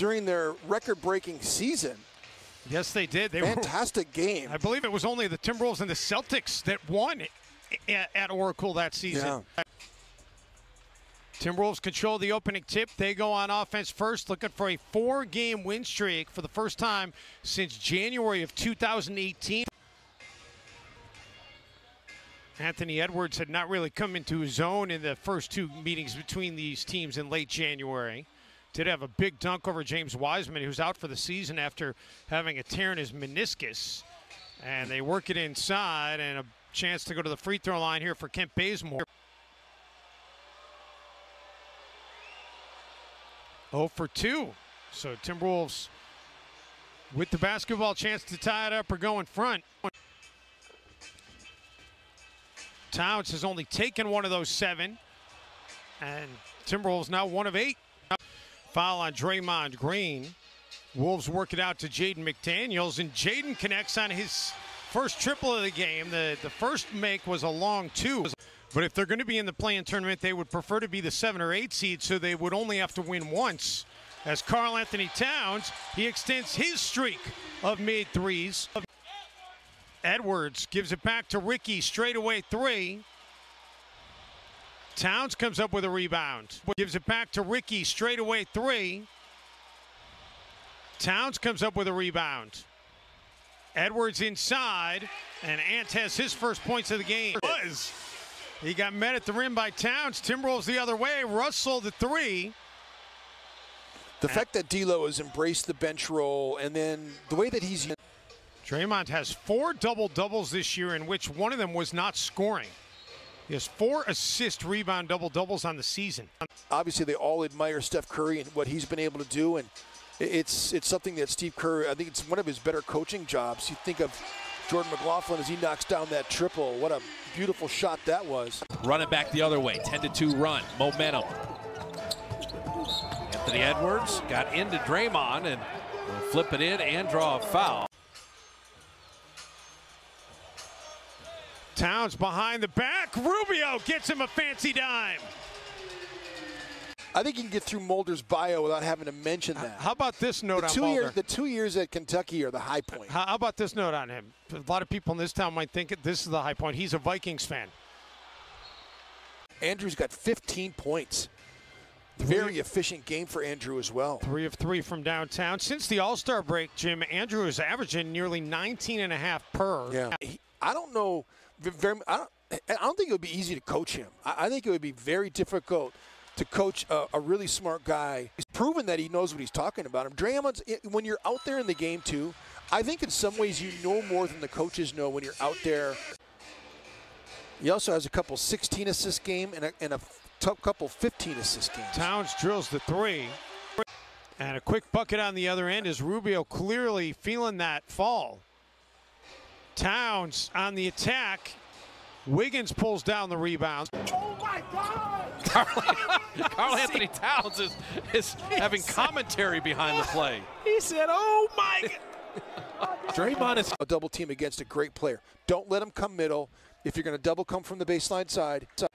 during their record-breaking season. Yes, they did. Fantastic game. I believe it was only the Timberwolves and the Celtics that won at Oracle that season. Yeah. Timberwolves control the opening tip. They go on offense first, looking for a 4-game win streak for the first time since January of 2018. Anthony Edwards had not really come into his own in the first 2 meetings between these teams in late January. Did have a big dunk over James Wiseman, who's out for the season after having a tear in his meniscus. And they work it inside, and a chance to go to the free throw line here for Kent Bazemore. 0 for 2. So Timberwolves with the basketball, chance to tie it up or go in front. Towns has only taken one of those 7. And Timberwolves now 1 of 8. Foul on Draymond Green. Wolves work it out to Jaden McDaniels, and Jaden connects on his first triple of the game. The first make was a long 2. But if they're going to be in the play-in tournament, they would prefer to be the 7 or 8 seed, so they would only have to win once. As Karl-Anthony Towns, he extends his streak of made threes. Edwards gives it back to Ricky, straightaway 3. Towns comes up with a rebound. Gives it back to Ricky, straightaway 3. Towns comes up with a rebound. Edwards inside, and Ant has his first points of the game. He got met at the rim by Towns. Timberwolves the other way. Russell the 3. The fact that D'Lo has embraced the bench role, and then the way that he's... Draymond has 4 double-doubles this year, in which one of them was not scoring. He has 4 assist, rebound, double-doubles on the season. Obviously, they all admire Steph Curry and what he's been able to do, and it's something that Steve Kerr, I think it's one of his better coaching jobs. You think of Jordan McLaughlin as he knocks down that triple. What a beautiful shot that was. Run it back the other way, 10-2 run, momentum. Anthony Edwards got into Draymond and will flip it in and draw a foul. Towns behind the back. Rubio gets him a fancy dime. I think you can get through Mulder's bio without having to mention that. How about this note on Mulder? The 2 years at Kentucky are the high point. How about this note on him? A lot of people in this town might think this is the high point. He's a Vikings fan. Andrew's got 15 points. Very efficient game for Andrew as well. 3 of 3 from downtown. Since the All-Star break, Jim, Andrew is averaging nearly 19.5 per. Yeah. I don't know. I don't think it would be easy to coach him. I think it would be very difficult to coach a really smart guy. He's proven that he knows what he's talking about. Draymond's, when you're out there in the game too, I think in some ways you know more than the coaches know when you're out there. He also has a couple 16 assist game and a couple 15 assist games. Towns drills the 3. And a quick bucket on the other end as Rubio clearly feeling that fall. Towns on the attack. Wiggins pulls down the rebound. Oh my God! Karl-Anthony Towns is having commentary behind the play. He said, "Oh my God!" Draymond is a double team against a great player. Don't let him come middle. If you're going to double come from the baseline side. A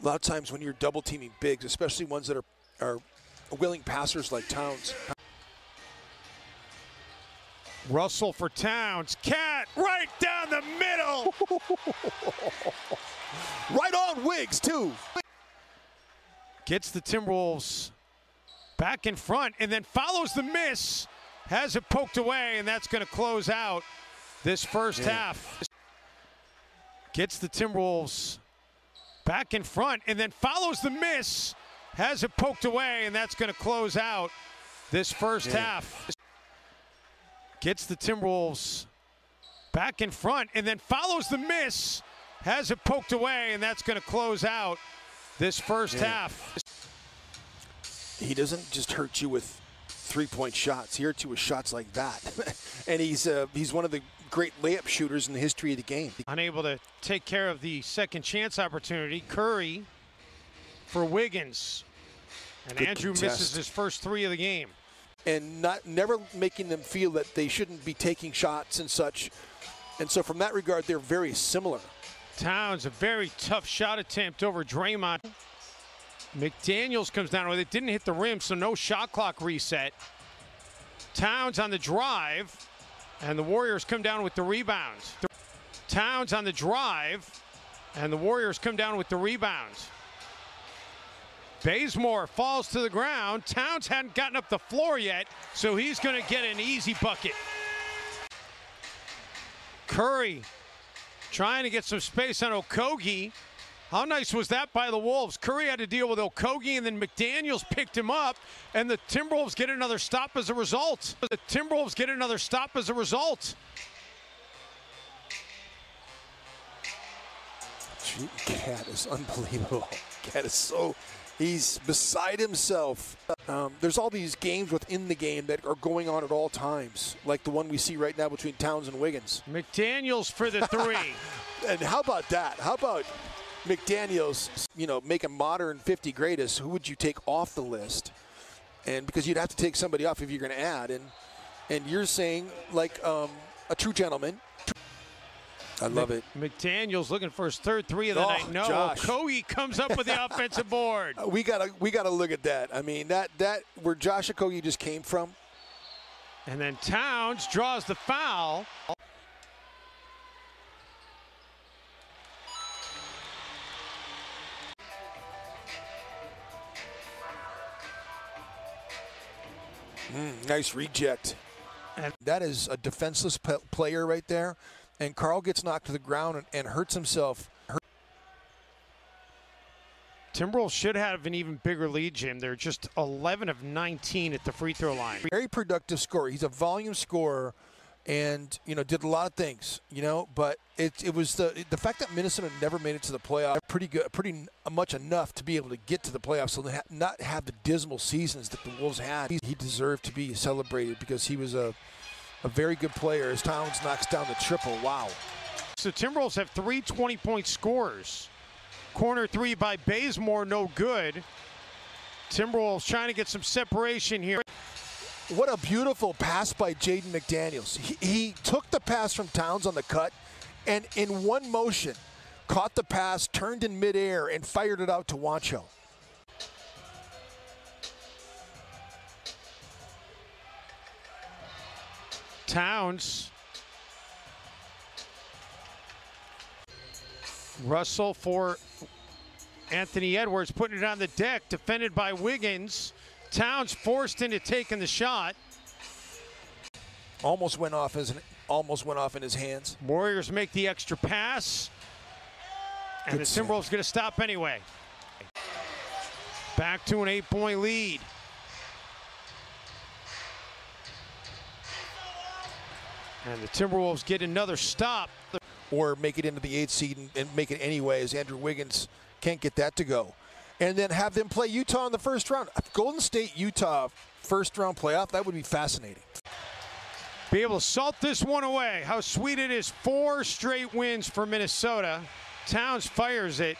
lot of times when you're double teaming bigs, especially ones that are willing passers like Towns. Russell for Towns. Cat right down the middle. Right on Wiggs, too. Gets the Timberwolves back in front and then follows the miss. Has it poked away, and that's going to close out this first half. Gets the Timberwolves back in front and then follows the miss. Has it poked away, and that's going to close out this first half. Gets the Timberwolves back in front and then follows the miss. Has it poked away, and that's going to close out this first half. He doesn't just hurt you with three-point shots. He hurts you with shots like that. And he's one of the great layup shooters in the history of the game. Unable to take care of the second chance opportunity. Curry for Wiggins. And Good Andrew contest. misses his first 3 of the game. And never making them feel that they shouldn't be taking shots and such. And so from that regard, they're very similar. Towns, a very tough shot attempt over Draymond. McDaniels comes down with it. Didn't hit the rim, so no shot clock reset. Towns on the drive, and the Warriors come down with the rebounds. Towns on the drive, and the Warriors come down with the rebounds. Bazemore falls to the ground. Towns hadn't gotten up the floor yet, so he's going to get an easy bucket. Curry trying to get some space on Okogie. How nice was that by the Wolves? Curry had to deal with Okogie, and then McDaniels picked him up, and the Timberwolves get another stop as a result. The Timberwolves get another stop as a result. Cat is unbelievable. Cat is so, he's beside himself. There's all these games within the game that are going on at all times, like the one we see right now between Towns and Wiggins. McDaniels for the three. And how about that? How about McDaniels, you know, make a modern 50 greatest? Who would you take off the list? And because you'd have to take somebody off if you're going to add. And you're saying, like a true gentleman. I love it. McDaniels looking for his third three of the night. No, Okogie comes up with the offensive board. We gotta look at that. I mean, that where Josh Okogie just came from. And then Towns draws the foul. Nice reject. And that is a defenseless player right there. And Karl gets knocked to the ground and hurts himself. Timberwolves should have an even bigger lead, Jim. They're just 11 of 19 at the free throw line. Very productive scorer. He's a volume scorer, and did a lot of things. But it was the fact that Minnesota never made it to the playoffs. Pretty much enough to be able to get to the playoffs, so they not have the dismal seasons that the Wolves had. He deserved to be celebrated because he was a very good player as Towns knocks down the triple. Wow. So Timberwolves have 3 20-point scorers. Corner three by Bazemore, no good. Timberwolves trying to get some separation here. What a beautiful pass by Jaden McDaniels. He took the pass from Towns on the cut, and in one motion, caught the pass, turned in midair, and fired it out to Wancho. Towns. Russell for Anthony Edwards, putting it on the deck, defended by Wiggins. Towns forced into taking the shot. Almost went off in his hands. Warriors make the extra pass, and the Timberwolves going to stop anyway. Back to an 8-point lead. And the Timberwolves get another stop. Or make it into the 8th seed and make it anyway, as Andrew Wiggins can't get that to go. And then have them play Utah in the first round. Golden State, Utah, first round playoff, that would be fascinating. Be able to salt this one away. How sweet it is. 4 straight wins for Minnesota. Towns fires it.